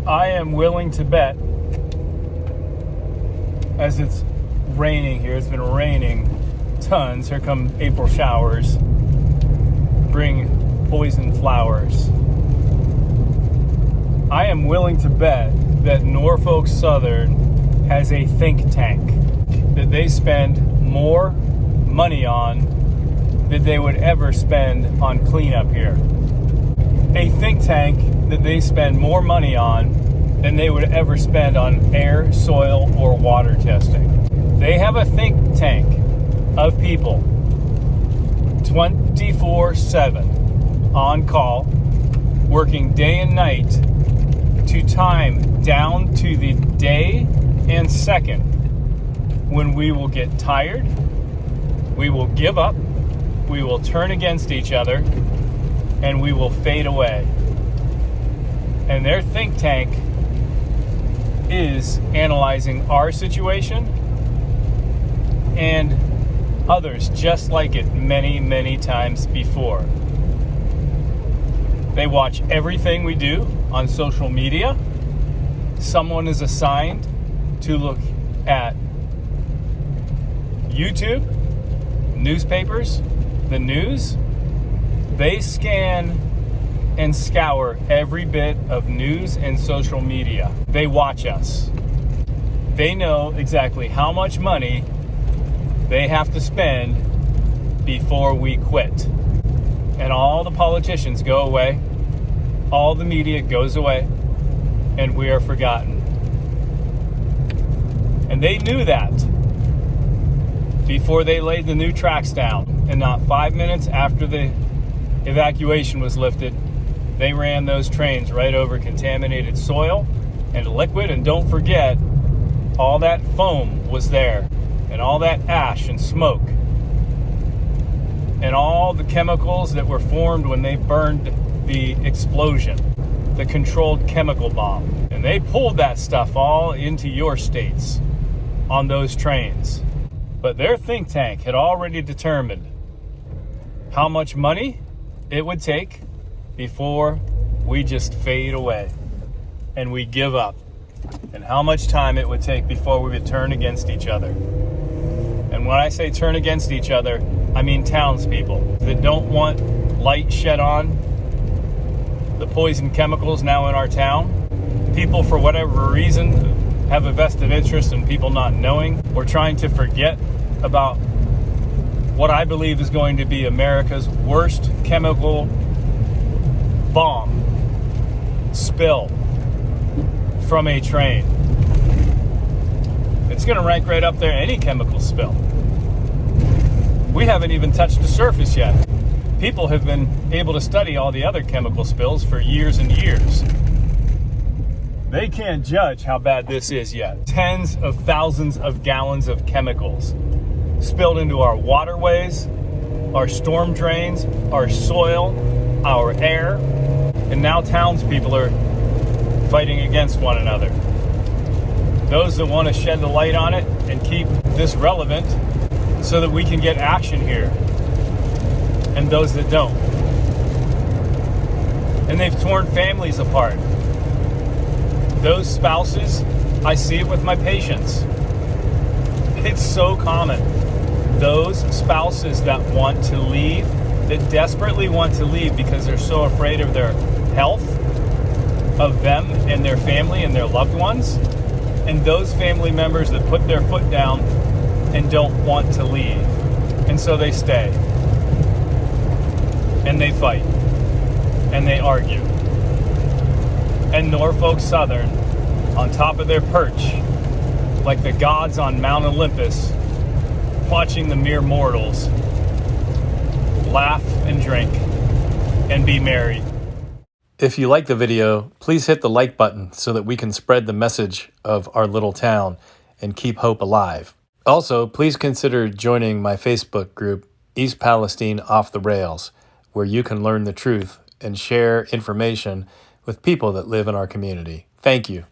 I am willing to bet, as it's raining here, it's been raining tons. Here come April showers. Bring poison flowers. I am willing to bet that Norfolk Southern has a think tank that they spend more money on than they would ever spend on cleanup here. A think tank that they spend more money on than they would ever spend on air, soil, or water testing. They have a think tank of people 24/7 on call, working day and night to time down to the day and second when we will get tired, we will give up, we will turn against each other, and we will fade away. And their think tank is analyzing our situation and others just like it many, many times before. They watch everything we do on social media. Someone is assigned to look at YouTube, newspapers, the news. They scan and scour every bit of news and social media. They watch us. They know exactly how much money they have to spend before we quit. And all the politicians go away. All the media goes away. And we are forgotten. And they knew that before they laid the new tracks down. And not 5 minutes after the evacuation was lifted, they ran those trains right over contaminated soil and liquid. And don't forget, all that foam was there, and all that ash and smoke, and all the chemicals that were formed when they burned the explosion, the controlled chemical bomb. And they pulled that stuff all into your states on those trains. But their think tank had already determined how much money it would take before we just fade away and we give up, and how much time it would take before we would turn against each other. And when I say turn against each other, I mean townspeople that don't want light shed on the poison chemicals now in our town. People, for whatever reason, have a vested interest in people not knowing. We're trying to forget about what I believe is going to be America's worst chemical bomb spill from a train. It's going to rank right up there, any chemical spill. We haven't even touched the surface yet. People have been able to study all the other chemical spills for years and years. They can't judge how bad this is yet. Tens of thousands of gallons of chemicals spilled into our waterways, our storm drains, our soil, our air, and now townspeople are fighting against one another. Those that want to shed the light on it and keep this relevant so that we can get action here, and those that don't. And they've torn families apart. Those spouses, I see it with my patients. It's so common. Those spouses that want to leave, that desperately want to leave because they're so afraid of their health, of them and their family and their loved ones, and those family members that put their foot down and don't want to leave. And so they stay. And they fight. And they argue. And Norfolk Southern, on top of their perch, like the gods on Mount Olympus, watching the mere mortals laugh and drink and be merry. If you like the video, please hit the like button so that we can spread the message of our little town and keep hope alive. Also, please consider joining my Facebook group, East Palestine Off the Rails, where you can learn the truth and share information with people that live in our community. Thank you.